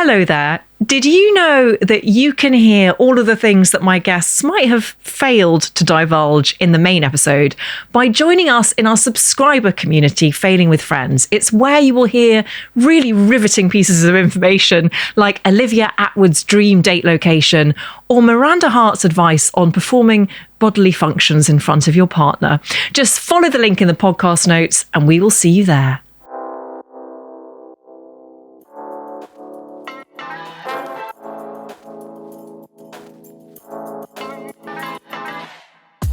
Hello there. Did you know that you can hear all of the things that my guests might have failed to divulge in the main episode by joining us in our subscriber community, Failing with Friends? It's where you will hear really riveting pieces of information like Olivia Atwood's dream date location or Miranda Hart's advice on performing bodily functions in front of your partner. Just follow the link in the podcast notes and we will see you there.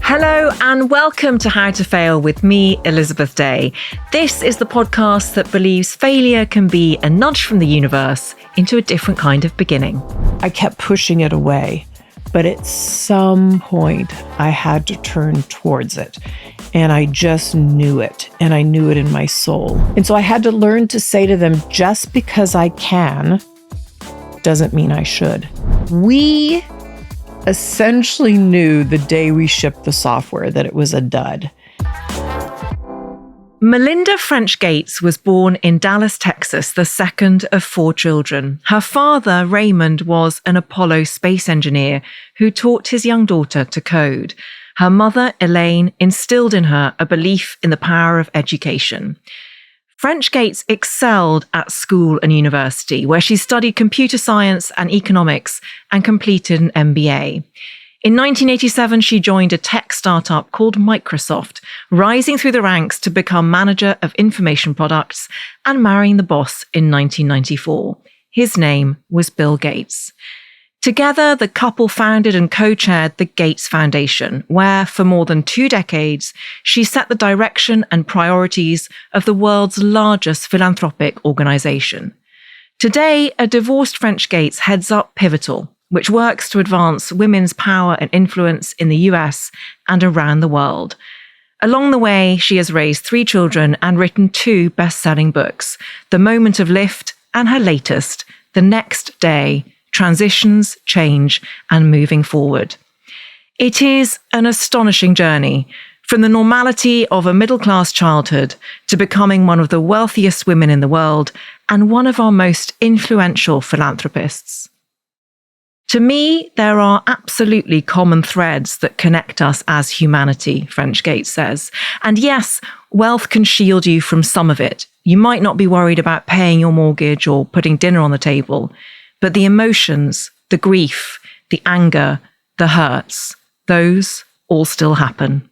Hello and welcome to How to Fail with me, Elizabeth Day. This is the podcast that believes failure can be a nudge from the universe into a different kind of beginning. I kept pushing it away, but at some point I had to turn towards it. And I just knew it, and I knew it in my soul. And so I had to learn to say to them, just because I can doesn't mean I should. We essentially knew the day we shipped the software that it was a dud. Melinda French Gates was born in Dallas, Texas, the second of 4 children. Her father, Raymond, was an Apollo space engineer who taught his young daughter to code. Her mother, Elaine, instilled in her a belief in the power of education. French Gates excelled at school and university, where she studied computer science and economics and completed an MBA. In 1987, she joined a tech startup called Microsoft, rising through the ranks to become manager of information products and marrying the boss in 1994. His name was Bill Gates. Together, the couple founded and co-chaired the Gates Foundation, where for more than 2 decades, she set the direction and priorities of the world's largest philanthropic organization. Today, a divorced French Gates heads up Pivotal, which works to advance women's power and influence in the US and around the world. Along the way, she has raised 3 children and written 2 best-selling books, The Moment of Lift and her latest, The Next Day, Transitions, Change, and Moving Forward. It is an astonishing journey from the normality of a middle-class childhood to becoming one of the wealthiest women in the world and one of our most influential philanthropists. To me, there are absolutely common threads that connect us as humanity, French Gates says. And yes, wealth can shield you from some of it. You might not be worried about paying your mortgage or putting dinner on the table. But the emotions, the grief, the anger, the hurts, those all still happen.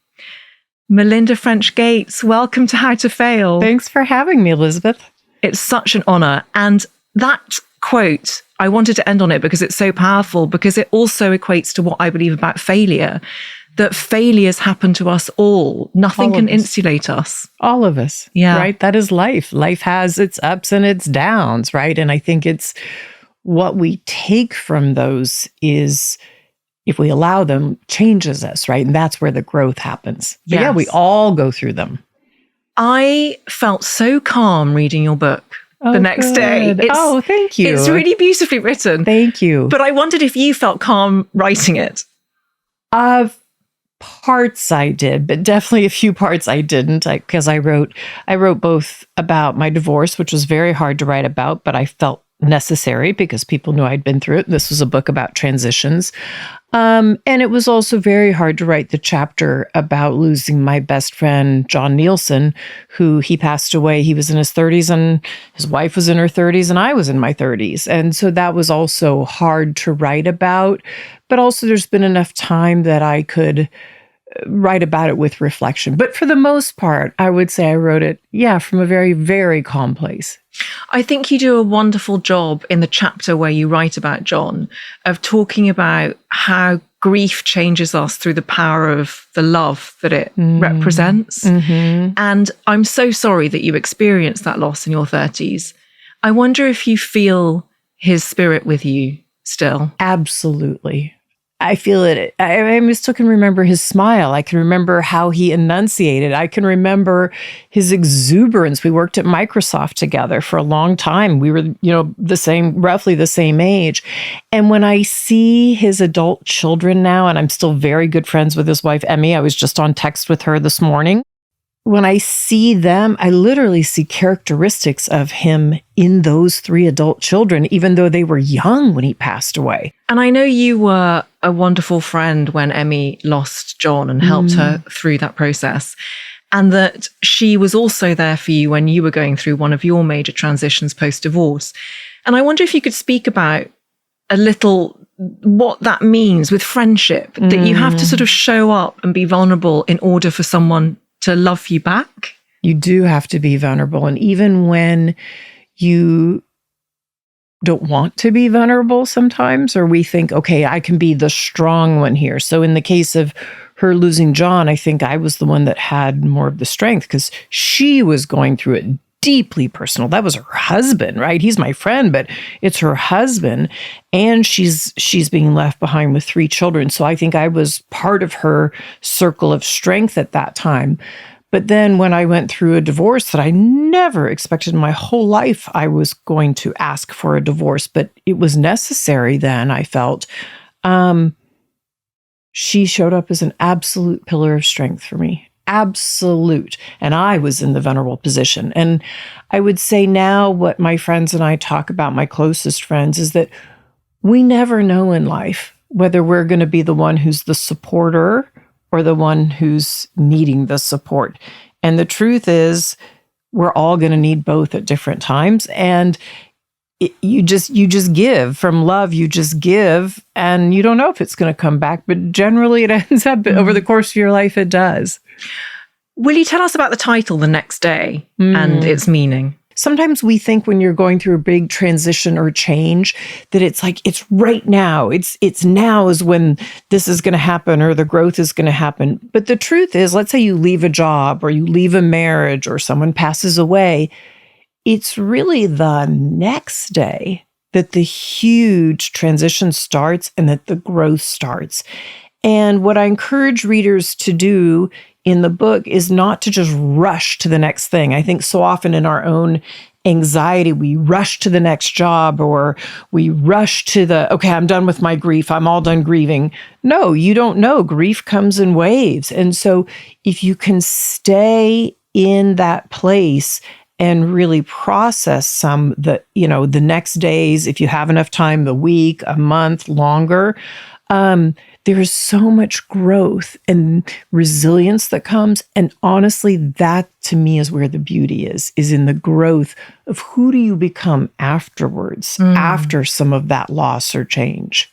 Melinda French Gates, welcome to How to Fail. Thanks for having me, Elizabeth. It's such an honor. And that quote, I wanted to end on it because it's so powerful, because it also equates to what I believe about failure, that failures happen to us all. Nothing can insulate us. All of us. Yeah. Right? That is life. Life has its ups and its downs, right? And I think it's what we take from those is, if we allow them, changes us, right? And that's where the growth happens. But yeah, we all go through them. I felt so calm reading your book the next day. Thank you. It's really beautifully written. Thank you. But I wondered if you felt calm writing it. Parts I did, but definitely a few parts I didn't, because I wrote both about my divorce, which was very hard to write about, but I felt necessary because people knew I'd been through it. This was a book about transitions. And it was also very hard to write the chapter about losing my best friend, John Nielsen, who he passed away. He was in his 30s and his wife was in her 30s and I was in my 30s. And so that was also hard to write about. But also there's been enough time that I could write about it with reflection. But for the most part, I would say I wrote it, from a very, very calm place. I think you do a wonderful job in the chapter where you write about John of talking about how grief changes us through the power of the love that it represents. Mm-hmm. And I'm so sorry that you experienced that loss in your 30s. I wonder if you feel his spirit with you still. Absolutely. I feel it. I still can remember his smile. I can remember how he enunciated. I can remember his exuberance. We worked at Microsoft together for a long time. We were, roughly the same age. And when I see his adult children now, and I'm still very good friends with his wife, Emmy, I was just on text with her this morning. when I see them, I literally see characteristics of him in those 3 adult children, even though they were young when he passed away. And I know you were a wonderful friend when Emmy lost John and helped her through that process. And that she was also there for you when you were going through one of your major transitions post-divorce. And I wonder if you could speak about a little what that means with friendship, that you have to sort of show up and be vulnerable in order for someone to love you back. You do have to be vulnerable. And even when you don't want to be vulnerable sometimes, or we think, okay, I can be the strong one here. So in the case of her losing John, I think I was the one that had more of the strength because she was going through it deeply personal. That was her husband, right? He's my friend, but it's her husband. And she's being left behind with 3 children. So I think I was part of her circle of strength at that time. But then when I went through a divorce that I never expected in my whole life, I was going to ask for a divorce, but it was necessary then, I felt. She showed up as an absolute pillar of strength for me. Absolute. And I was in the vulnerable position. And I would say now what my friends and I talk about, my closest friends, is that we never know in life whether we're going to be the one who's the supporter or the one who's needing the support. And the truth is, we're all going to need both at different times. And you just give from love. You just give, and you don't know if it's going to come back. But generally, it ends up over the course of your life. It does. Will you tell us about the title, The Next Day, and its meaning? Sometimes we think when you're going through a big transition or change that it's like, it's right now. It's now is when this is going to happen or the growth is going to happen. But the truth is, let's say you leave a job or you leave a marriage or someone passes away. It's really the next day that the huge transition starts and that the growth starts. And what I encourage readers to do in the book is not to just rush to the next thing. I think so often in our own anxiety, we rush to the next job or we rush to okay, I'm done with my grief. I'm all done grieving. No, you don't know. Grief comes in waves. And so if you can stay in that place and really process the next days, if you have enough time, the week, a month, longer, there is so much growth and resilience that comes. And honestly, that to me is where the beauty is in the growth of who do you become afterwards, after some of that loss or change.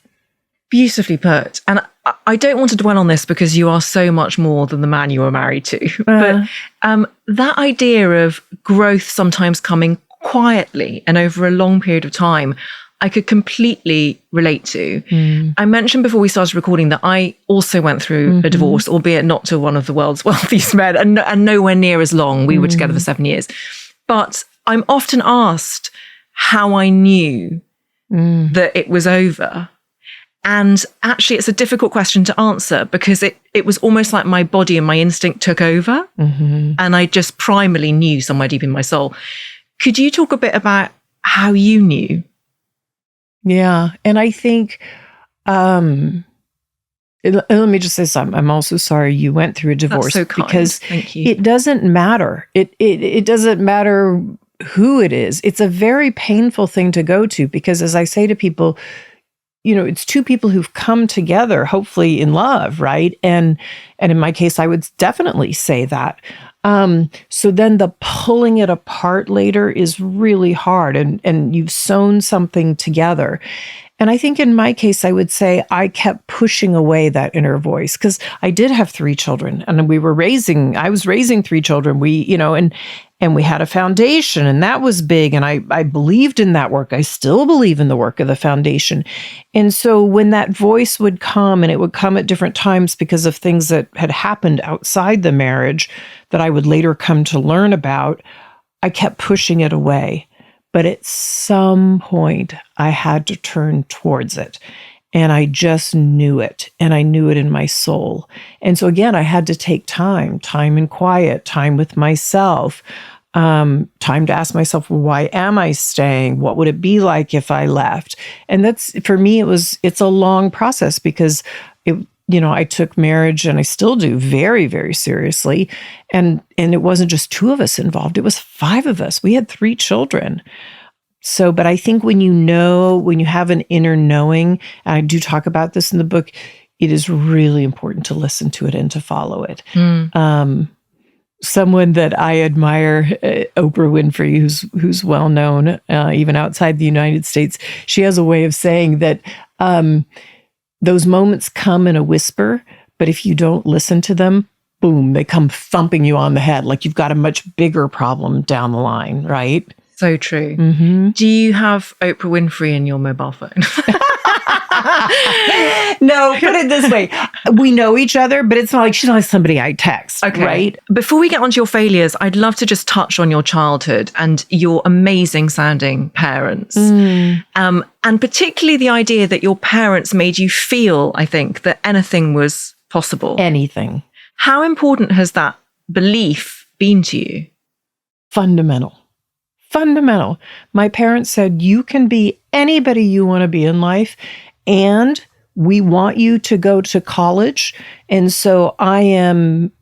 Beautifully put. And I don't want to dwell on this because you are so much more than the man you were married to. But that idea of growth sometimes coming quietly and over a long period of time, I could completely relate to. I mentioned before we started recording that I also went through a divorce, albeit not to one of the world's wealthiest men and nowhere near as long. We were together for 7 years. But I'm often asked how I knew that it was over. And actually, it's a difficult question to answer because it was almost like my body and my instinct took over. And I just primarily knew somewhere deep in my soul. Could you talk a bit about how you knew? Yeah. And I think, let me just say something. I'm also sorry you went through a divorce. That's so kind. Because Thank you. it doesn't matter. It doesn't matter who it is. It's a very painful thing to go to because as I say to people, it's 2 people who've come together, hopefully in love, right? And in my case, I would definitely say that. So then the pulling it apart later is really hard and you've sewn something together. And I think in my case, I would say I kept pushing away that inner voice because I did have 3 children and I was raising 3 children. And we had a foundation and that was big. And I believed in that work. I still believe in the work of the foundation. And so when that voice would come, and it would come at different times because of things that had happened outside the marriage that I would later come to learn about, I kept pushing it away. But at some point, I had to turn towards it. And I just knew it. And I knew it in my soul. And so again, I had to take time in quiet, time with myself, time to ask myself, well, why am I staying? What would it be like if I left? And that's, for me, it's a long process because I took marriage, and I still do, very, very seriously. And it wasn't just 2 of us involved. It was 5 of us. We had 3 children. So, but I think when you have an inner knowing, and I do talk about this in the book, it is really important to listen to it and to follow it. Someone that I admire, Oprah Winfrey, who's well known, even outside the United States, she has a way of saying that those moments come in a whisper, but if you don't listen to them, boom, they come thumping you on the head, like you've got a much bigger problem down the line, right? So true. Mm-hmm. Do you have Oprah Winfrey in your mobile phone? No, put it this way. We know each other, but it's not like she's not somebody I text, okay. Right? Before we get onto your failures, I'd love to just touch on your childhood and your amazing sounding parents. And particularly the idea that your parents made you feel, I think, that anything was possible. Anything. How important has that belief been to you? Fundamental. My parents said, you can be anybody you want to be in life, and we want you to go to college. And so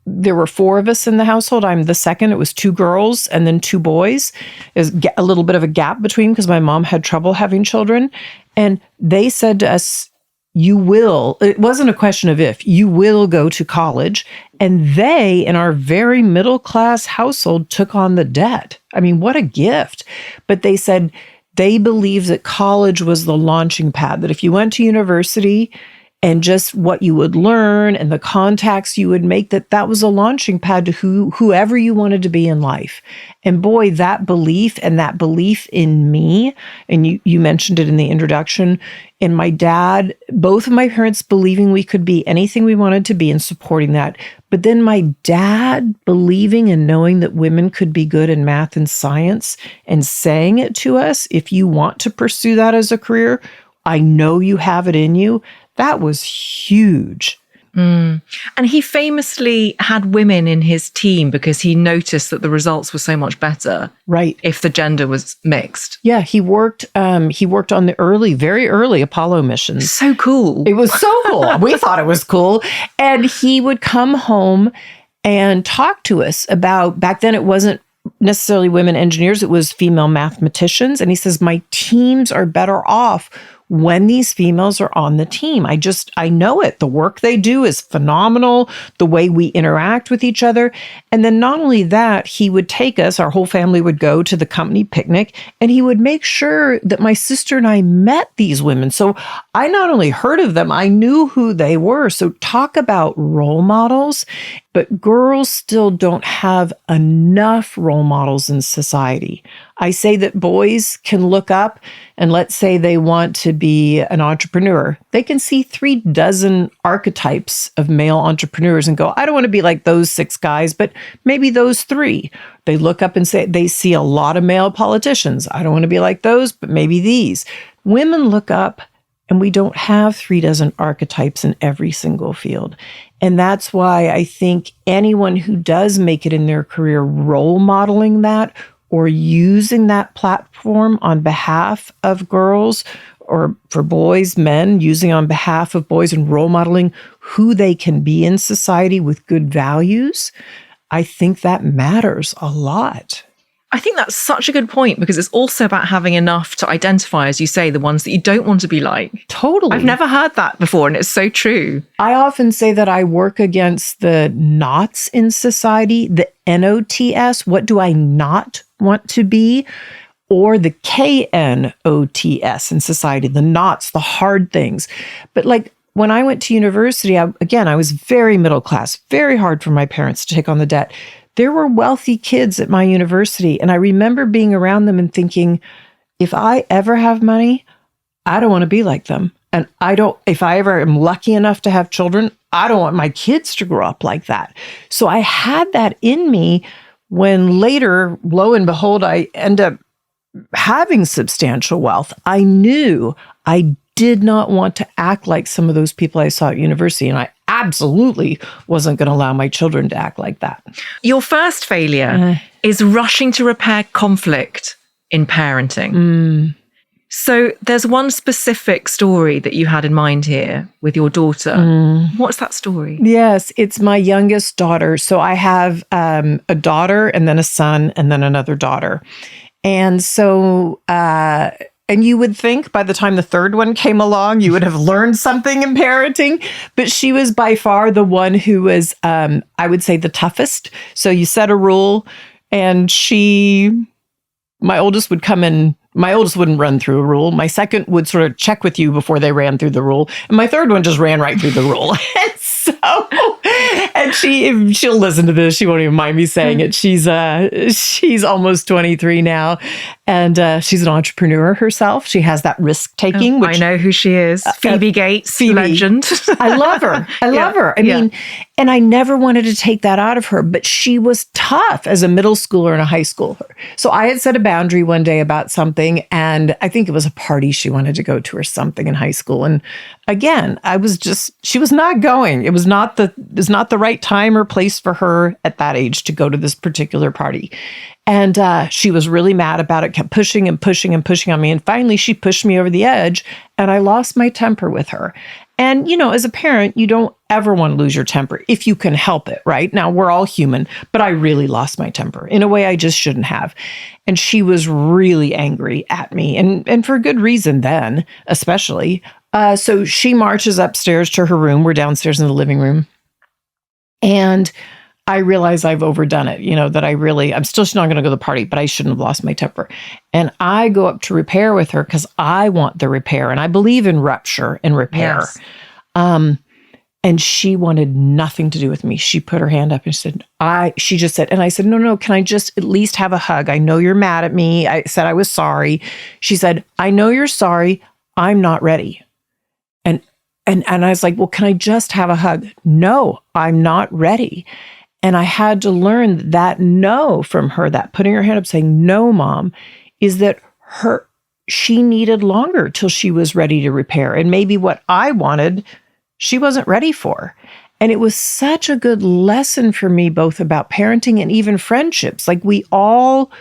there were 4 of us in the household. I'm the second. It was 2 girls and then 2 boys. There's a little bit of a gap between because my mom had trouble having children. And they said to us, it wasn't a question of if, you will go to college. And they, in our very middle-class household, took on the debt. I mean, what a gift. But they said they believed that college was the launching pad, that if you went to university and just what you would learn and the contacts you would make, that was a launching pad to whoever you wanted to be in life. And boy, that belief in me, and you mentioned it in the introduction, and my dad, both of my parents believing we could be anything we wanted to be and supporting that. But then my dad believing and knowing that women could be good in math and science and saying it to us, if you want to pursue that as a career, I know you have it in you. That was huge. And he famously had women in his team because he noticed that the results were so much better. Right. If the gender was mixed. Yeah, he worked on the very early Apollo missions. So cool. It was so cool. We thought it was cool. And he would come home and talk to us about, back then it wasn't necessarily women engineers, it was female mathematicians. And he says, my teams are better off when these females are on the team. I know it. The work they do is phenomenal. The way we interact with each other. And then not only that, he would take us, our whole family would go to the company picnic, and he would make sure that my sister and I met these women. So I not only heard of them, I knew who they were. So talk about role models. But girls still don't have enough role models in society. I say that boys can look up and let's say they want to be an entrepreneur. They can see 36 archetypes of male entrepreneurs and go, I don't want to be like those 6 guys, but maybe those 3. They look up and say they see a lot of male politicians. I don't want to be like those, but maybe these. Women look up and we don't have 36 archetypes in every single field. And that's why I think anyone who does make it in their career role modeling that or using that platform on behalf of girls or for boys, men, using on behalf of boys and role modeling who they can be in society with good values, I think that matters a lot. I think that's such a good point because it's also about having enough to identify, as you say, the ones that you don't want to be like. Totally. I've never heard that before, and it's so true. I often say that I work against the knots in society, the NOTS, what do I not want to be, or the KNOTS in society, the knots, the hard things. But like when I went to university, I was very middle class, very hard for my parents to take on the debt. There were wealthy kids at my university, and I remember being around them and thinking, if I ever have money, I don't want to be like them. And if I ever am lucky enough to have children, I don't want my kids to grow up like that. So I had that in me when later, lo and behold, I end up having substantial wealth. I knew I did not want to act like some of those people I saw at university, and I absolutely wasn't going to allow my children to act like that. Your first failure is rushing to repair conflict in parenting. So there's one specific story that you had in mind here with your daughter. What's that story? Yes, it's my youngest daughter. So I have a daughter and then a son and then another daughter. And so, and you would think by the time the third one came along, you would have learned something in parenting, but she was by far the one who was, I would say, the toughest. So you set a rule and my oldest would come in. My oldest wouldn't run through a rule. My second would sort of check with you before they ran through the rule. And my third one just ran right through the rule. And she'll listen to this. She won't even mind me saying it. She's almost 23 now. And she's an entrepreneur herself. She has that risk taking. I know who she is. Phoebe Gates, legend. I love her. I love her. I mean, and I never wanted to take that out of her, but she was tough as a middle schooler and a high schooler. So I had set a boundary one day about something, and I think it was a party she wanted to go to or something in high school. And again, she was not going. It was not the right time or place for her at that age to go to this particular party. And she was really mad about it, kept pushing and pushing and pushing on me. And finally, she pushed me over the edge, and I lost my temper with her. And, as a parent, you don't ever want to lose your temper if you can help it, right? Now, we're all human, but I really lost my temper in a way I just shouldn't have. And she was really angry at me, and for good reason then, especially. So she marches upstairs to her room. We're downstairs in the living room. And I realize I've overdone it, that I'm still not going to go to the party, but I shouldn't have lost my temper. And I go up to repair with her because I want the repair. And I believe in rupture and repair. Yes. And she wanted nothing to do with me. She put her hand up and she just said, and I said, no, can I just at least have a hug? I know you're mad at me. I said I was sorry. She said, I know you're sorry. I'm not ready. And I was like, well, can I just have a hug? No, I'm not ready. And I had to learn that no from her, that putting her hand up saying, no, Mom, is that she needed longer till she was ready to repair. And maybe what I wanted, she wasn't ready for. And it was such a good lesson for me, both about parenting and even friendships. Like, we all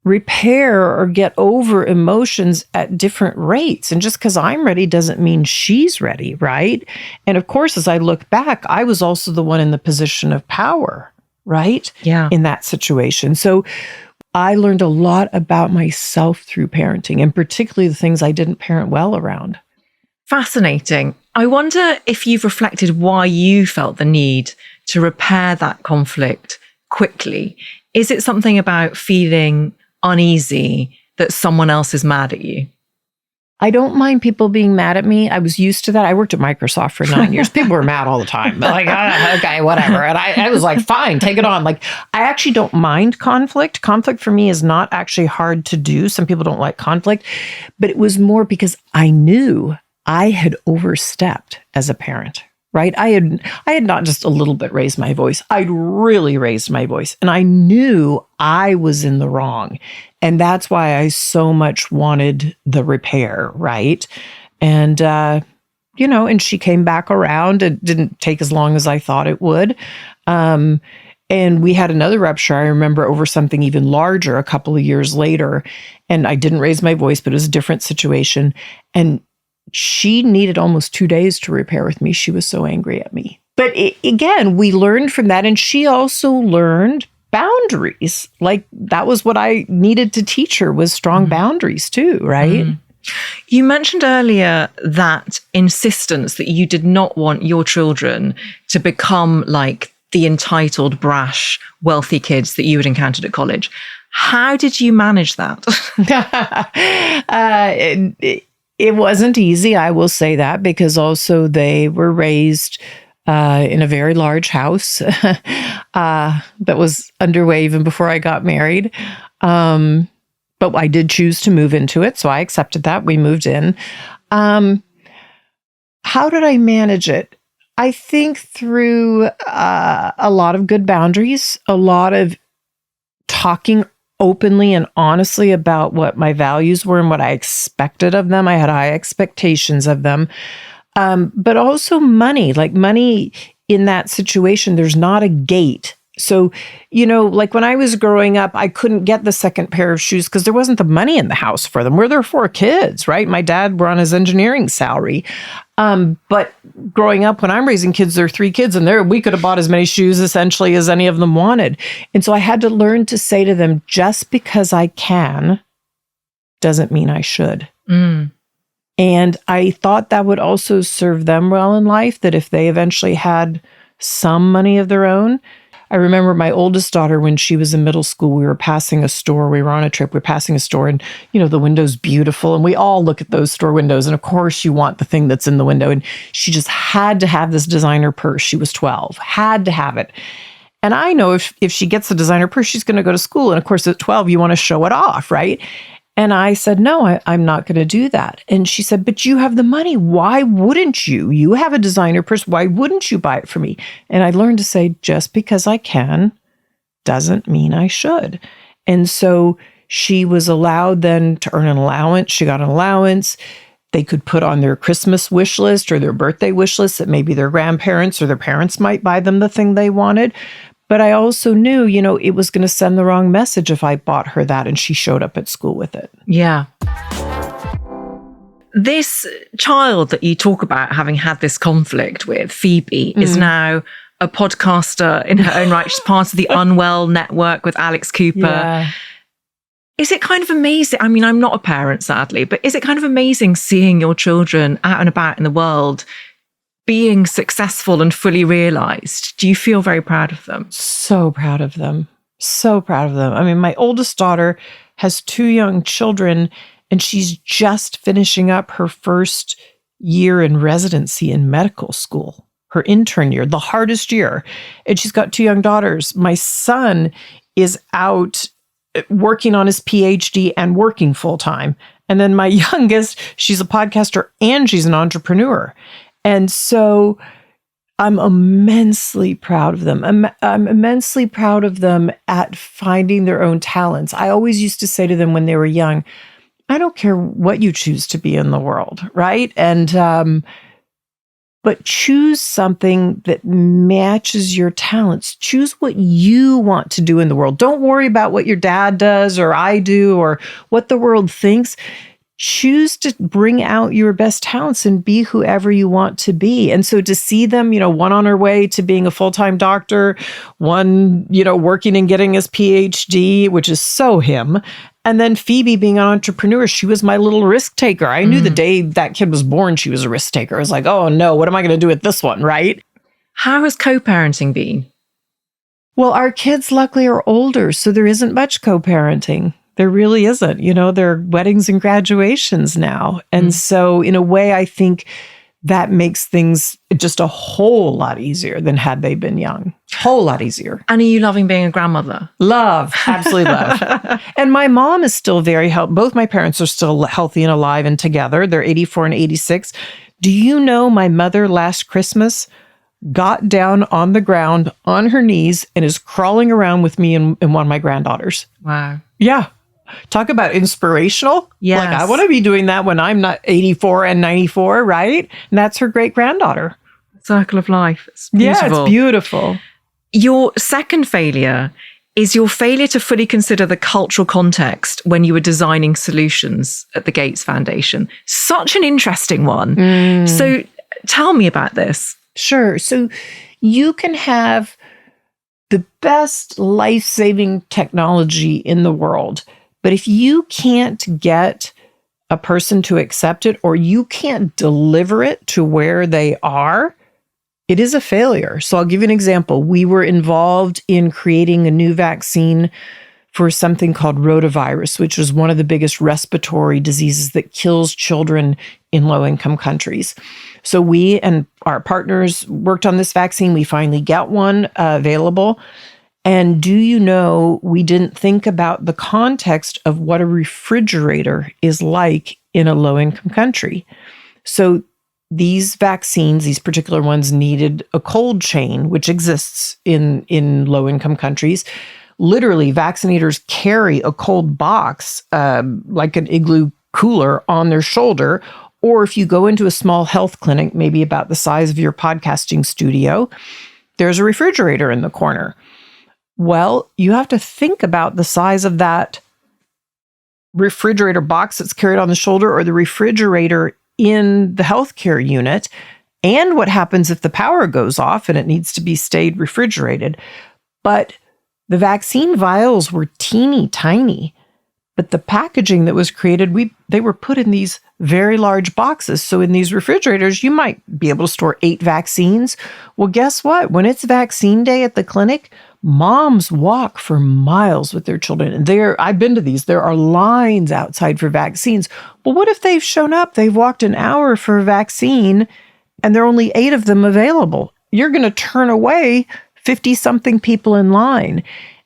repair or get over emotions at different rates. And just because I'm ready doesn't mean she's ready, right? And of course, as I look back, I was also the one in the position of power, right? Yeah. In that situation. So I learned a lot about myself through parenting, and particularly the things I didn't parent well around. Fascinating. I wonder if you've reflected why you felt the need to repair that conflict quickly. Is it something about feeling uneasy that someone else is mad at you? I don't mind people being mad at me. I was used to that. I worked at Microsoft for 9 years. People were mad all the time. Like, okay, whatever. And I was like, fine, take it on. Like, I actually don't mind conflict. Conflict for me is not actually hard to do. Some people don't like conflict, but it was more because I knew I had overstepped as a parent, right? I had not just a little bit raised my voice. I'd really raised my voice, and I knew I was in the wrong. And that's why I so much wanted the repair, right? And, and she came back around. It didn't take as long as I thought it would. And we had another rupture, I remember, over something even larger a couple of years later. And I didn't raise my voice, but it was a different situation. And she needed almost 2 days to repair with me. She was so angry at me. But again, we learned from that. And she also learned boundaries. Like, that was what I needed to teach her, was strong boundaries too, right? You mentioned earlier that insistence that you did not want your children to become like the entitled, brash, wealthy kids that you had encountered at college. How did you manage that? It wasn't easy, I will say that, because also they were raised in a very large house that was underway even before I got married. But I did choose to move into it, so I accepted that. We moved in. How did I manage it? I think through a lot of good boundaries, a lot of talking openly and honestly about what my values were and what I expected of them. I had high expectations of them. But also money, like money in that situation, there's not a gate So, like when I was growing up, I couldn't get the second pair of shoes because there wasn't the money in the house for them. We're there 4 kids, right? My dad were on his engineering salary. But growing up, when I'm raising kids, there are 3 kids, and we could have bought as many shoes essentially as any of them wanted. And so I had to learn to say to them, just because I can doesn't mean I should. Mm. And I thought that would also serve them well in life, that if they eventually had some money of their own. I remember my oldest daughter, when she was in middle school, we were passing a store. We were on a trip. We were passing a store, and, the window's beautiful. And we all look at those store windows. And of course, you want the thing that's in the window. And she just had to have this designer purse. She was 12, had to have it. And I know if she gets the designer purse, she's going to go to school. And of course, at 12, you want to show it off, right? And I said, no, I'm not going to do that. And she said, but you have the money. Why wouldn't you? You have a designer purse. Why wouldn't you buy it for me? And I learned to say, just because I can doesn't mean I should. And so she was allowed then to earn an allowance. She got an allowance. They could put on their Christmas wish list or their birthday wish list that maybe their grandparents or their parents might buy them the thing they wanted. But I also knew, it was going to send the wrong message if I bought her that and she showed up at school with it. Yeah. This child that you talk about having had this conflict with, Phoebe, is now a podcaster in her own right. She's part of the Unwell Network with Alex Cooper. Yeah. Is it kind of amazing? I mean, I'm not a parent, sadly, but is it kind of amazing seeing your children out and about in the world being successful and fully realized? Do you feel very proud of them? So proud of them. So proud of them. I mean, my oldest daughter has 2 young children, and she's just finishing up her first year in residency in medical school, her intern year, the hardest year. And she's got 2 young daughters. My son is out working on his PhD and working full time. And then my youngest, she's a podcaster and she's an entrepreneur. And so I'm immensely proud of them. I'm immensely proud of them at finding their own talents. I always used to say to them when they were young, I don't care what you choose to be in the world, right? And but choose something that matches your talents. Choose what you want to do in the world. Don't worry about what your dad does or I do or what the world thinks. Choose to bring out your best talents and be whoever you want to be. And so to see them, one on her way to being a full-time doctor, one, working and getting his PhD, which is so him. And then Phoebe being an entrepreneur, she was my little risk taker. I knew the day that kid was born, she was a risk taker. I was like, oh no, what am I going to do with this one, right? How has co-parenting been? Well, our kids luckily are older, so there isn't much co-parenting. There really isn't. They're weddings and graduations now. And so in a way, I think that makes things just a whole lot easier than had they been young. Whole lot easier. And are you loving being a grandmother? Love. Absolutely love. And my mom is still very healthy. Both my parents are still healthy and alive and together. They're 84 and 86. Do you know my mother last Christmas got down on the ground on her knees and is crawling around with me and one of my granddaughters? Wow. Yeah. Talk about inspirational. Yes. Like, I want to be doing that when I'm not 84 and 94, right? And that's her great-granddaughter. Circle of life. It's beautiful. Yeah, it's beautiful. Your second failure is your failure to fully consider the cultural context when you were designing solutions at the Gates Foundation. Such an interesting one. So tell me about this. Sure. So you can have the best life-saving technology in the world, but if you can't get a person to accept it or you can't deliver it to where they are, it is a failure. So I'll give you an example. We were involved in creating a new vaccine for something called rotavirus, which was one of the biggest respiratory diseases that kills children in low-income countries. So we and our partners worked on this vaccine. We finally get one available. And do you know, we didn't think about the context of what a refrigerator is like in a low-income country. So these vaccines, these particular ones, needed a cold chain, which exists in low-income countries. Literally, vaccinators carry a cold box, like an igloo cooler, on their shoulder. Or if you go into a small health clinic, maybe about the size of your podcasting studio, there's a refrigerator in the corner. Well, you have to think about the size of that refrigerator box that's carried on the shoulder or the refrigerator in the healthcare unit, and what happens if the power goes off and it needs to be stayed refrigerated. But the vaccine vials were teeny tiny, but the packaging that was created, they were put in these very large boxes. So in these refrigerators, you might be able to store 8 vaccines. Well, guess what? When it's vaccine day at the clinic, moms walk for miles with their children. And I've been to these. There are lines outside for vaccines. Well, what if they've shown up? They've walked an hour for a vaccine and there are only 8 of them available. You're going to turn away 50-something people in line.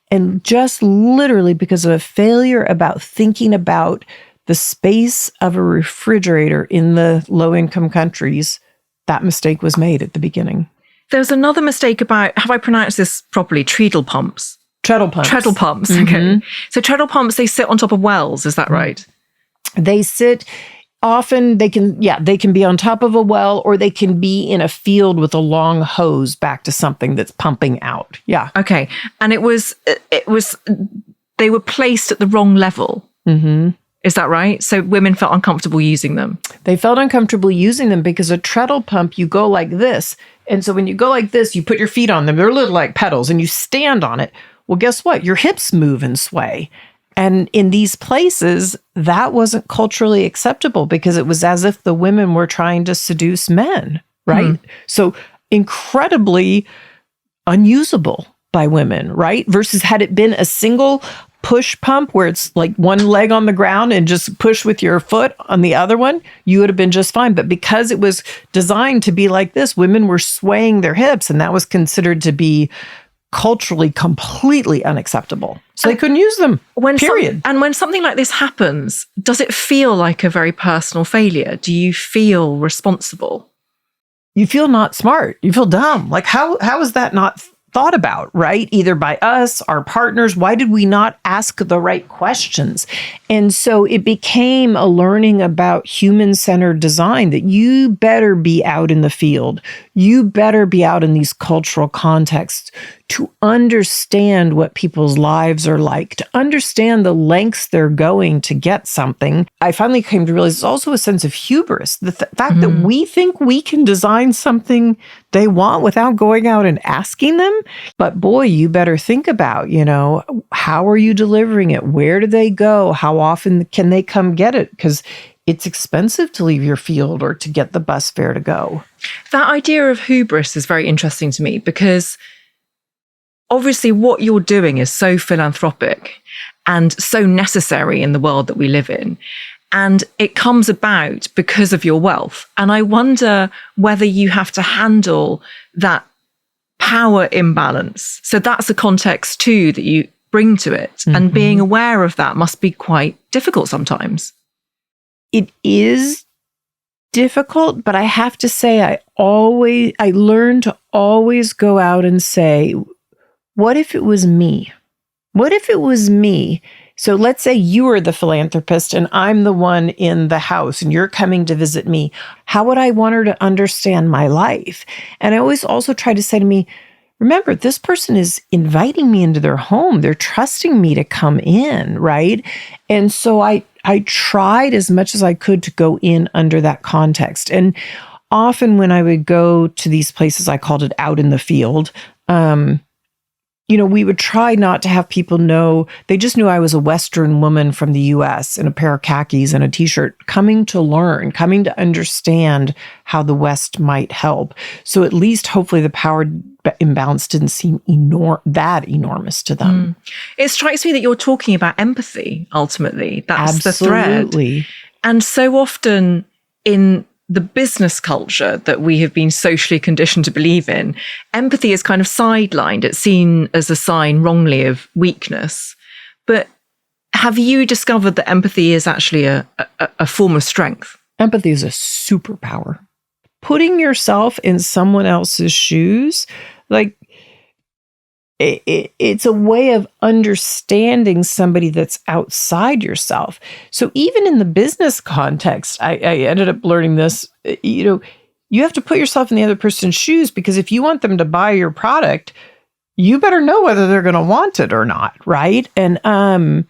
And just literally because of a failure about thinking about the space of a refrigerator in the low-income countries, that mistake was made at the beginning. There's another mistake about, have I pronounced this properly? Treadle pumps. Treadle pumps. Treadle pumps, okay. So treadle pumps, they sit on top of wells, is that right? They sit, often they can be on top of a well, or they can be in a field with a long hose back to something that's pumping out. Yeah. Okay. And it was, they were placed at the wrong level. Is that right? So women felt uncomfortable using them. They felt uncomfortable using them because a treadle pump, you go like this. And so when you go like this, you put your feet on them. They're little like pedals and you stand on it. Well, guess what? Your hips move and sway. And in these places, that wasn't culturally acceptable because it was as if the women were trying to seduce men, right? So incredibly unusable by women, right? Versus had it been a single push pump where it's like one leg on the ground and just push with your foot on the other one, you would have been just fine. But because it was designed to be like this, women were swaying their hips, and that was considered to be culturally completely unacceptable. So they couldn't use them, period. And when something like this happens, does it feel like a very personal failure? Do you feel responsible? You feel not smart. You feel dumb. Like, how is that not thought about, right? Either by us, our partners. Why did we not ask the right questions? And so it became a learning about human-centered design, that you better be out in the field. You better be out in these cultural contexts to understand what people's lives are like, to understand the lengths they're going to get something. I finally came to realize it's also a sense of hubris. The fact that we think we can design something they want without going out and asking them. But boy, you better think about, how are you delivering it? Where do they go? How often can they come get it? Because it's expensive to leave your field or to get the bus fare to go. That idea of hubris is very interesting to me because obviously what you're doing is so philanthropic and so necessary in the world that we live in. And it comes about because of your wealth. And I wonder whether you have to handle that power imbalance. So that's a context too that you bring to it. And being aware of that must be quite difficult sometimes. It is difficult, but I have to say I learned to always go out and say, what if it was me? What if it was me? So let's say you are the philanthropist and I'm the one in the house and you're coming to visit me. How would I want her to understand my life? And I always also try to say to me, remember, this person is inviting me into their home. They're trusting me to come in, right? And so I tried as much as I could to go in under that context. And often when I would go to these places, I called it out in the field, we would try not to have people know. They just knew I was a Western woman from the US in a pair of khakis and a t-shirt, coming to learn, coming to understand how the West might help. So at least hopefully the power imbalance didn't seem that enormous to them. It strikes me that you're talking about empathy, ultimately. That's Absolutely. The thread. And so often in the business culture that we have been socially conditioned to believe in, empathy is kind of sidelined. It's seen as a sign wrongly of weakness. But have you discovered that empathy is actually a form of strength? Empathy is a superpower. Putting yourself in someone else's shoes, like it's a way of understanding somebody that's outside yourself. So even in the business context, I ended up learning this, you have to put yourself in the other person's shoes, because if you want them to buy your product, you better know whether they're going to want it or not, right? And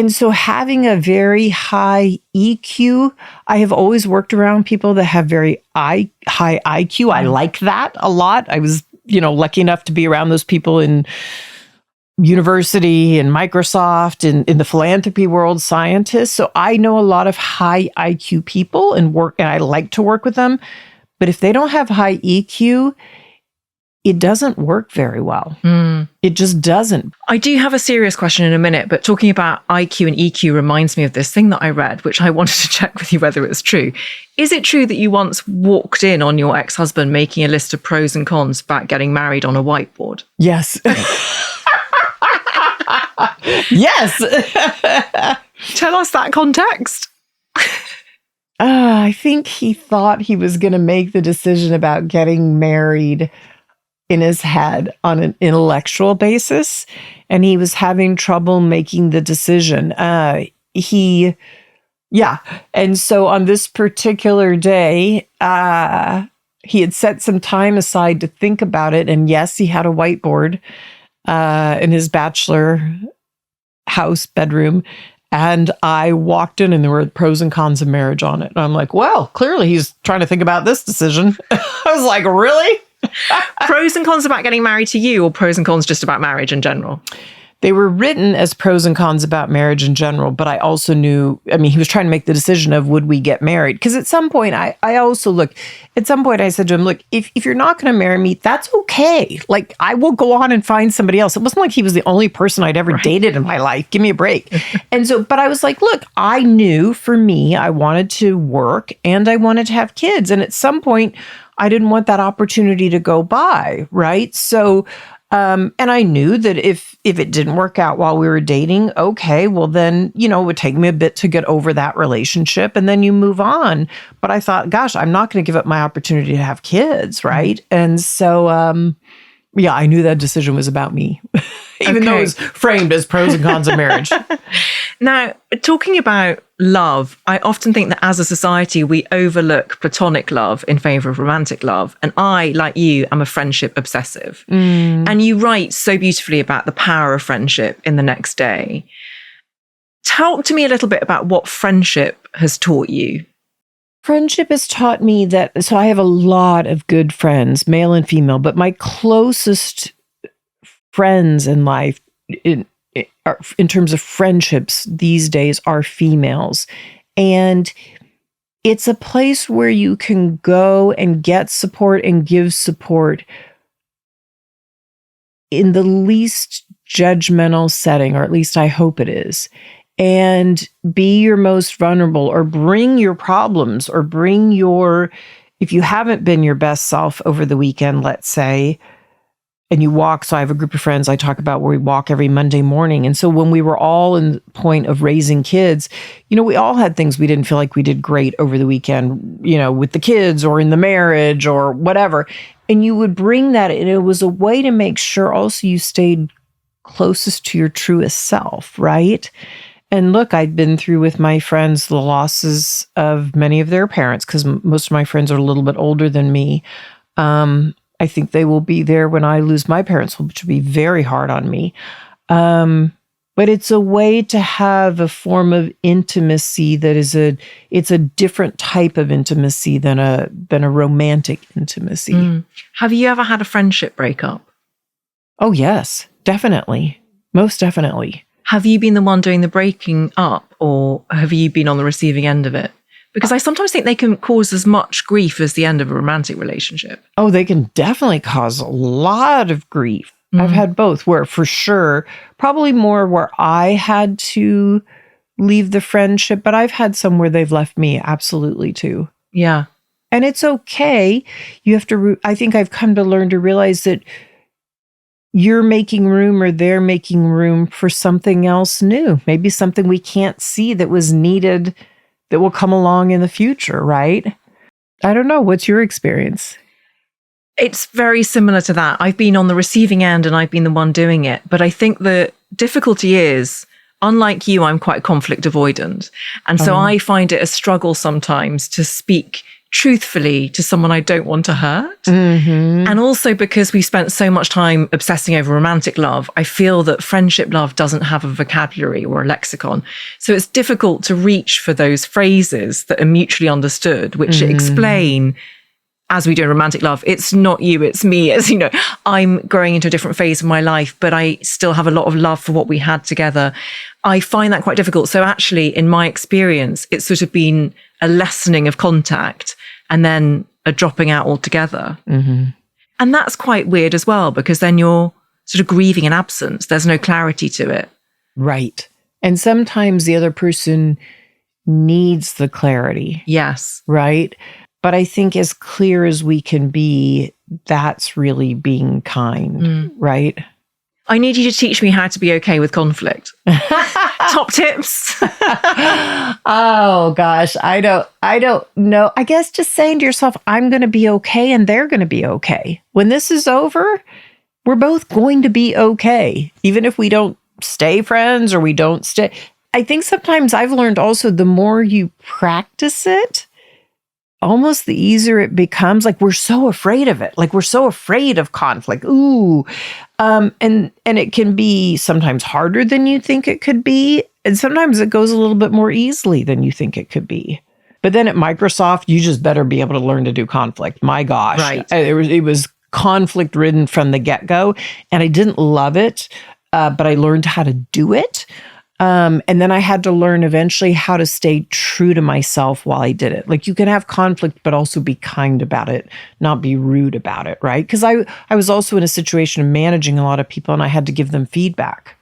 so having a very high EQ, I have always worked around people that have very high IQ. I like that a lot. I was, lucky enough to be around those people in university and Microsoft and in the philanthropy world, scientists. So I know a lot of high IQ people and I like to work with them. But if they don't have high EQ, it doesn't work very well. It just doesn't. I do have a serious question in a minute, but talking about IQ and EQ reminds me of this thing that I read, which I wanted to check with you whether it's true. Is it true that you once walked in on your ex-husband making a list of pros and cons about getting married on a whiteboard? Yes. Yes. Tell us that context. I think he thought he was going to make the decision about getting married in his head on an intellectual basis, and he was having trouble making the decision. And so on this particular day, he had set some time aside to think about it. And yes, he had a whiteboard in his bachelor house bedroom. And I walked in and there were pros and cons of marriage on it. And I'm like, well, clearly he's trying to think about this decision. I was like, really? Pros and cons about getting married to you, or pros and cons just about marriage in general? They were written as pros and cons about marriage in general, but I also knew, he was trying to make the decision of would we get married? Because at some point, I said to him, look, if you're not going to marry me, that's okay. Like, I will go on and find somebody else. It wasn't like he was the only person I'd ever dated in my life. Give me a break. But I was like, look, I knew for me, I wanted to work and I wanted to have kids. And at some point, I didn't want that opportunity to go by, right? So, and I knew that if it didn't work out while we were dating, okay, well then, it would take me a bit to get over that relationship and then you move on. But I thought, gosh, I'm not going to give up my opportunity to have kids, right? And so, I knew that decision was about me, even though it was framed as pros and cons of marriage. Now, talking about love, I often think that as a society, we overlook platonic love in favor of romantic love. And I, like you, am a friendship obsessive. And you write so beautifully about the power of friendship in The Next Day. Talk to me a little bit about what friendship has taught you. Friendship has taught me that, so I have a lot of good friends, male and female, but my closest friends in life, in terms of friendships these days, are females. And it's a place where you can go and get support and give support in the least judgmental setting, or at least I hope it is. And be your most vulnerable, or bring your problems, or if you haven't been your best self over the weekend, let's say, and you walk. So I have a group of friends I talk about where we walk every Monday morning. And so when we were all in the point of raising kids, we all had things we didn't feel like we did great over the weekend, with the kids or in the marriage or whatever. And you would bring that, and it was a way to make sure also you stayed closest to your truest self, right? And look, I've been through with my friends the losses of many of their parents, because most of my friends are a little bit older than me. I think they will be there when I lose my parents, which will be very hard on me. But it's a way to have a form of intimacy that it's a different type of intimacy than a romantic intimacy. Have you ever had a friendship breakup? Oh, yes, definitely. Most definitely. Have you been the one doing the breaking up, or have you been on the receiving end of it? Because I sometimes think they can cause as much grief as the end of a romantic relationship. Oh, they can definitely cause a lot of grief. I've had both, where for sure, probably more where I had to leave the friendship, but I've had some where they've left me absolutely too. Yeah. And it's okay. You have to, I think I've come to learn to realize that you're making room, or they're making room for something else new. Maybe something we can't see that was needed that will come along in the future, right? I don't know. What's your experience? It's very similar to that. I've been on the receiving end and I've been the one doing it. But I think the difficulty is, unlike you, I'm quite conflict avoidant. And so I find it a struggle sometimes to speak truthfully to someone I don't want to hurt. And also because we spent so much time obsessing over romantic love, I feel that friendship love doesn't have a vocabulary or a lexicon. So it's difficult to reach for those phrases that are mutually understood, which explain, as we do in romantic love, it's not you, it's me. As you know, I'm growing into a different phase of my life, but I still have a lot of love for what we had together. I find that quite difficult. So actually, in my experience, it's sort of been a lessening of contact and then a dropping out altogether. And that's quite weird as well, because then you're sort of grieving an absence. There's no clarity to it. Right. And sometimes the other person needs the clarity. Yes. Right. But I think as clear as we can be, that's really being kind, right? I need you to teach me how to be okay with conflict. Top tips. Oh gosh, I don't know. I guess just saying to yourself, I'm going to be okay and they're going to be okay. When this is over, we're both going to be okay. Even if we don't stay friends or we don't stay. I think sometimes I've learned also the more you practice it, almost the easier it becomes. Like we're so afraid of it. Like we're so afraid of conflict. Ooh. And it can be sometimes harder than you think it could be. And sometimes it goes a little bit more easily than you think it could be. But then at Microsoft, you just better be able to learn to do conflict. My gosh. Right. It was conflict ridden from the get-go. And I didn't love it, but I learned how to do it. And then I had to learn eventually how to stay true to myself while I did it. Like you can have conflict, but also be kind about it, not be rude about it, right? Because I was also in a situation of managing a lot of people and I had to give them feedback.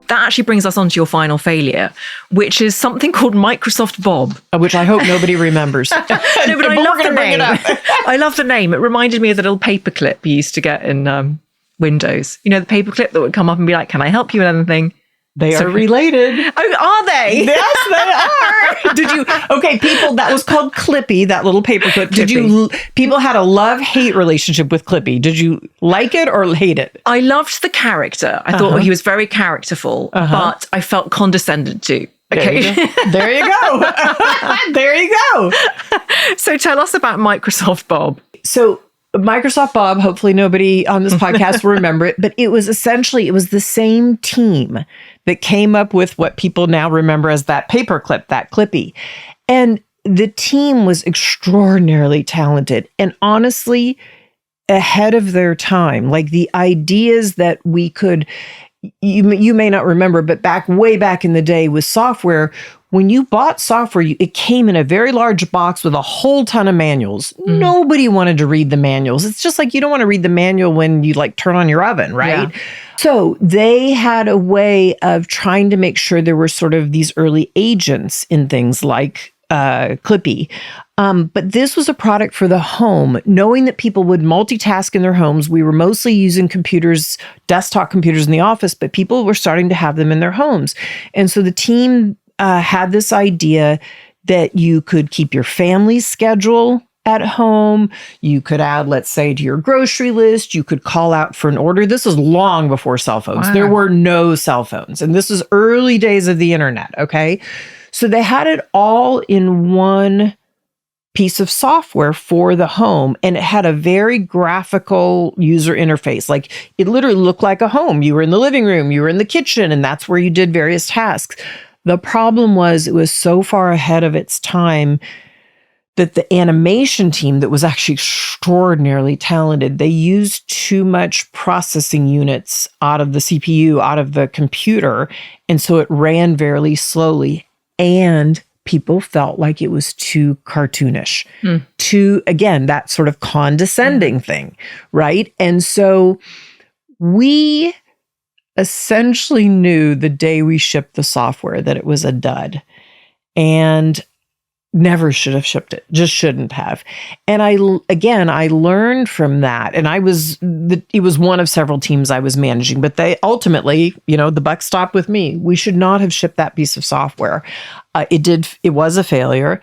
That actually brings us on to your final failure, which is something called Microsoft Bob. Which I hope nobody remembers. No, but I love the name. I love the name. It reminded me of the little paperclip you used to get in Windows. You know, the paperclip that would come up and be like, can I help you with anything? They are related. Oh, are they? Yes, they are. Did you? Okay, people, that was called Clippy, that little paperclip. People had a love-hate relationship with Clippy. Did you like it or hate it? I loved the character. I thought he was very characterful, but I felt condescended to. Okay. There you go. There you go. So tell us about Microsoft Bob. So Microsoft Bob, hopefully nobody on this podcast will remember it, but it was the same team that came up with what people now remember as that paperclip, that Clippy. And the team was extraordinarily talented and honestly ahead of their time. Like the ideas that we could, you may not remember, but way back in the day with software, when you bought software, it came in a very large box with a whole ton of manuals. Nobody wanted to read the manuals. It's just like you don't want to read the manual when you like turn on your oven, right? Yeah. So they had a way of trying to make sure there were sort of these early agents in things like Clippy. But this was a product for the home, knowing that people would multitask in their homes. We were mostly using computers, desktop computers in the office, but people were starting to have them in their homes. And so the team had this idea that you could keep your family's schedule at home. You could add, let's say, to your grocery list. You could call out for an order. This was long before cell phones. Wow. There were no cell phones. And this is early days of the internet, okay? So they had it all in one piece of software for the home. And it had a very graphical user interface. Like it literally looked like a home. You were in the living room, you were in the kitchen, and that's where you did various tasks. The problem was it was so far ahead of its time that the animation team that was actually extraordinarily talented, they used too much processing units out of the CPU, out of the computer. And so it ran very slowly. And people felt like it was too cartoonish, too, again, that sort of condescending thing, right? And so we essentially knew the day we shipped the software that it was a dud and never should have shipped it, just shouldn't have. And I learned from that. And it was one of several teams I was managing, but they ultimately, the buck stopped with me. We should not have shipped that piece of software. It was a failure.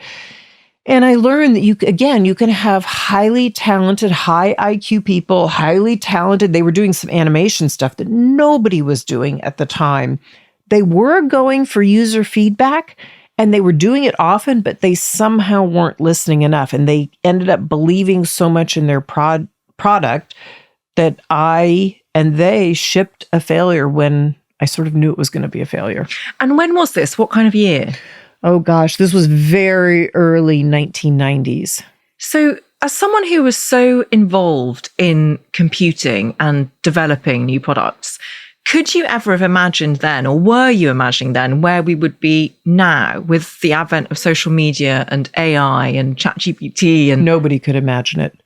And I learned that you can have highly talented, high IQ people, highly talented. They were doing some animation stuff that nobody was doing at the time. They were going for user feedback. And they were doing it often, but they somehow weren't listening enough. And they ended up believing so much in their product that I and they shipped a failure when I sort of knew it was going to be a failure. And when was this? What kind of year? Oh gosh, this was very early 1990s. So as someone who was so involved in computing and developing new products, could you ever have imagined then, or were you imagining then, where we would be now with the advent of social media and AI and ChatGPT? And nobody could imagine it.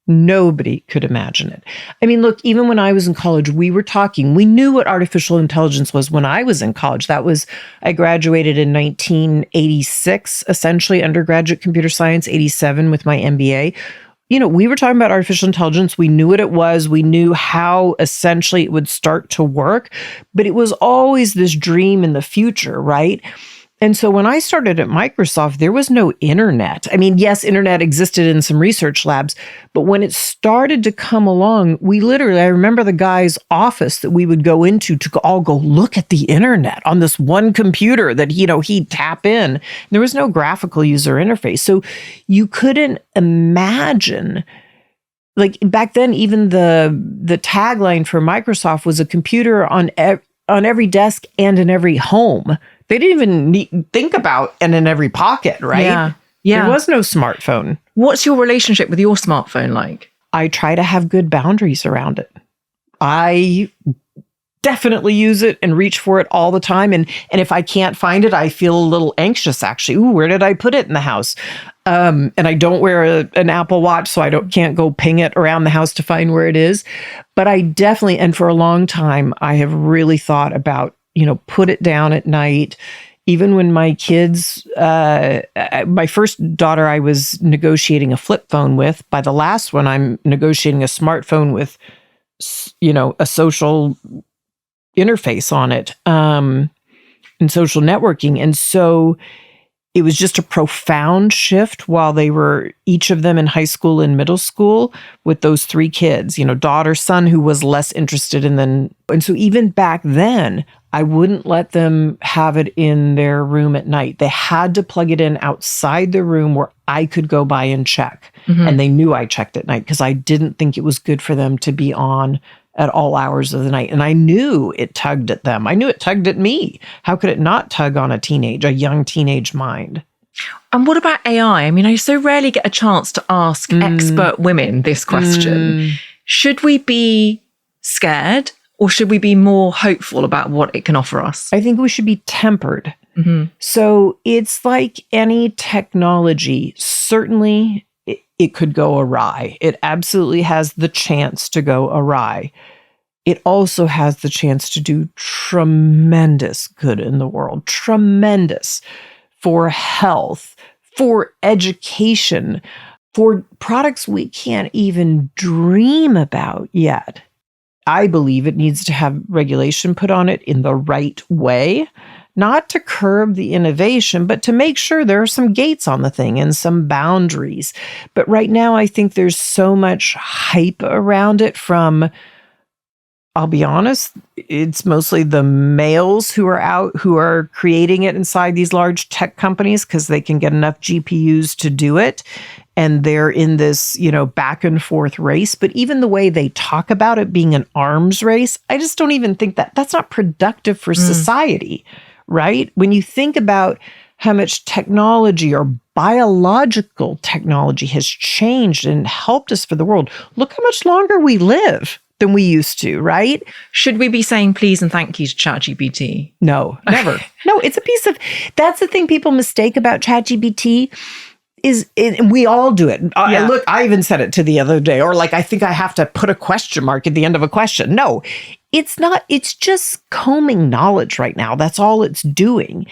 Nobody could imagine it. I mean, look, even when I was in college, we knew what artificial intelligence was when I was in college. I graduated in 1986, essentially undergraduate computer science, 87 with my MBA. We were talking about artificial intelligence. We knew what it was. We knew how essentially it would start to work, but it was always this dream in the future, right? And so when I started at Microsoft, there was no internet. I mean, yes, internet existed in some research labs, but when it started to come along, I remember the guy's office that we would go into to all go look at the internet on this one computer that, he'd tap in. There was no graphical user interface. So you couldn't imagine, like back then, even the tagline for Microsoft was a computer on every desk and in every home. They didn't even think about and in every pocket, right? Yeah. There was no smartphone. What's your relationship with your smartphone like? I try to have good boundaries around it. I definitely use it and reach for it all the time. And if I can't find it, I feel a little anxious, actually. Ooh, where did I put it in the house? And I don't wear an Apple Watch, so I can't go ping it around the house to find where it is. But I definitely, and for a long time, I have really thought about, put it down at night. Even when my kids, my first daughter, I was negotiating a flip phone with. By the last one, I'm negotiating a smartphone with, a social interface on it, and social networking. And so it was just a profound shift while they were each of them in high school and middle school with those three kids, daughter, son, who was less interested in them. And so even back then, I wouldn't let them have it in their room at night. They had to plug it in outside the room where I could go by and check. Mm-hmm. And they knew I checked at night because I didn't think it was good for them to be on at all hours of the night. And I knew it tugged at them. I knew it tugged at me. How could it not tug on a young teenage mind? And what about AI? I mean, I so rarely get a chance to ask expert women this question. Should we be scared or should we be more hopeful about what it can offer us? I think we should be tempered. Mm-hmm. So it's like any technology. Certainly, it could go awry. It absolutely has the chance to go awry. It also has the chance to do tremendous good in the world, tremendous for health, for education, for products we can't even dream about yet. I believe it needs to have regulation put on it in the right way, not to curb the innovation, but to make sure there are some gates on the thing and some boundaries. But right now, I think there's so much hype around it from, I'll be honest, it's mostly the males who are out, who are creating it inside these large tech companies because they can get enough GPUs to do it. And they're in this, back and forth race. But even the way they talk about it being an arms race, I just don't even think that's not productive for society, right? When you think about how much technology or biological technology has changed and helped us for the world, look how much longer we live than we used to, right? Should we be saying please and thank you to ChatGPT? No, never. No, it's that's the thing people mistake about ChatGPT. We all do it. Yeah. Look, I even said it to the other day, or I think I have to put a question mark at the end of a question. No, it's not. It's just combing knowledge right now. That's all it's doing.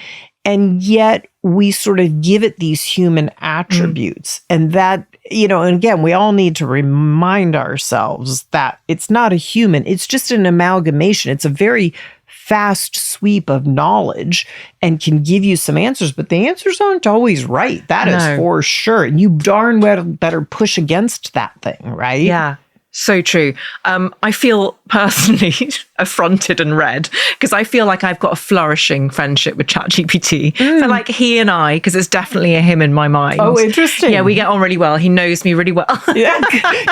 And yet we sort of give it these human attributes. And that, and again, we all need to remind ourselves that it's not a human. It's just an amalgamation. It's a very fast sweep of knowledge and can give you some answers, but the answers aren't always right. That is for sure. And you darn well better push against that thing, right? Yeah. So true. I feel personally affronted and red because I feel like I've got a flourishing friendship with ChatGPT. So like he and I, because it's definitely a him in my mind. Oh, interesting. Yeah, we get on really well. He knows me really well. Yeah.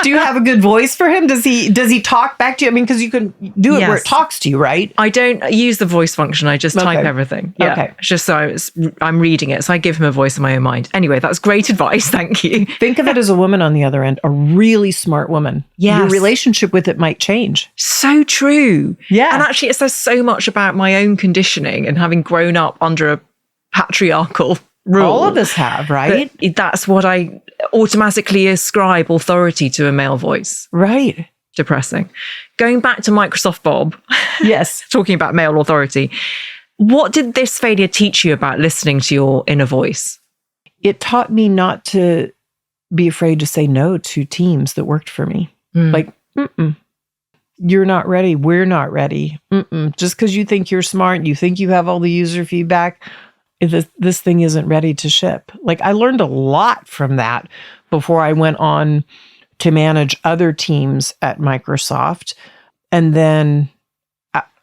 Do you have a good voice for him? Does he talk back to you? I mean, because you can do it where it talks to you, right? I don't use the voice function. I just type everything. Yeah. Okay. It's just so I'm reading it. So I give him a voice in my own mind. Anyway, that's great advice. Thank you. Think of it as a woman on the other end, a really smart woman. Yes. Your relationship with it might change. So true. Yeah. And actually, it says so much about my own conditioning and having grown up under a patriarchal rule. All of us have, right? That's what I automatically ascribe authority to a male voice. Right. Depressing. Going back to Microsoft Bob. Yes. Talking about male authority. What did this failure teach you about listening to your inner voice? It taught me not to be afraid to say no to teams that worked for me. Like, you're not ready. We're not ready. Just because you think you're smart, you think you have all the user feedback, this thing isn't ready to ship. Like, I learned a lot from that before I went on to manage other teams at Microsoft. And then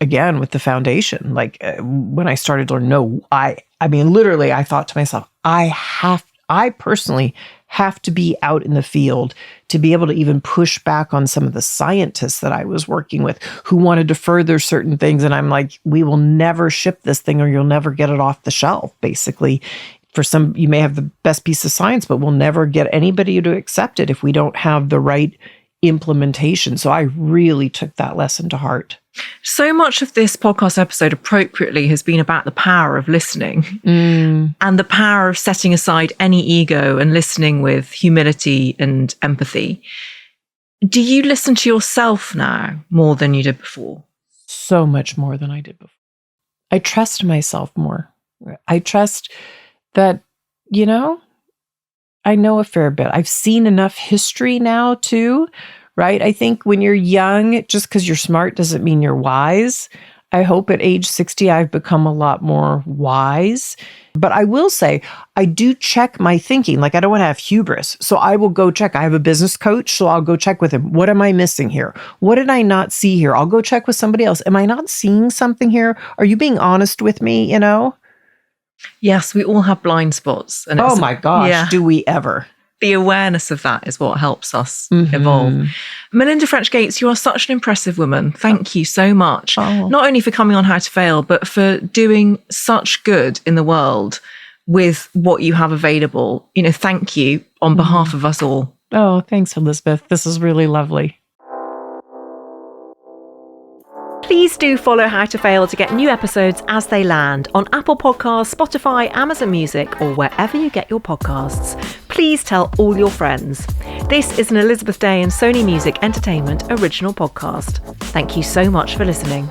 again, with the foundation, like when I started to learn, I mean, literally, I thought to myself, I personally have to be out in the field to be able to even push back on some of the scientists that I was working with who wanted to further certain things. And I'm like, we will never ship this thing or you'll never get it off the shelf. Basically, for some, you may have the best piece of science, but we'll never get anybody to accept it if we don't have the right implementation. So I really took that lesson to heart. So much of this podcast episode appropriately has been about the power of listening and the power of setting aside any ego and listening with humility and empathy. Do you listen to yourself now more than you did before? So much more than I did before. I trust myself more. I trust that, I know a fair bit. I've seen enough history now too, right? I think when you're young, just because you're smart doesn't mean you're wise. I hope at age 60, I've become a lot more wise. But I will say, I do check my thinking. Like, I don't want to have hubris. So I will go check. I have a business coach, so I'll go check with him. What am I missing here? What did I not see here? I'll go check with somebody else. Am I not seeing something here? Are you being honest with me, Yes, we all have blind spots. And oh my gosh, do we ever? The awareness of that is what helps us evolve. Melinda French Gates, you are such an impressive woman. Thank you so much. Not only for coming on How to Fail, but for doing such good in the world with what you have available. Thank you on behalf of us all. Oh, thanks, Elizabeth. This is really lovely. Please do follow How to Fail to get new episodes as they land on Apple Podcasts, Spotify, Amazon Music, or wherever you get your podcasts. Please tell all your friends. This is an Elizabeth Day and Sony Music Entertainment original podcast. Thank you so much for listening.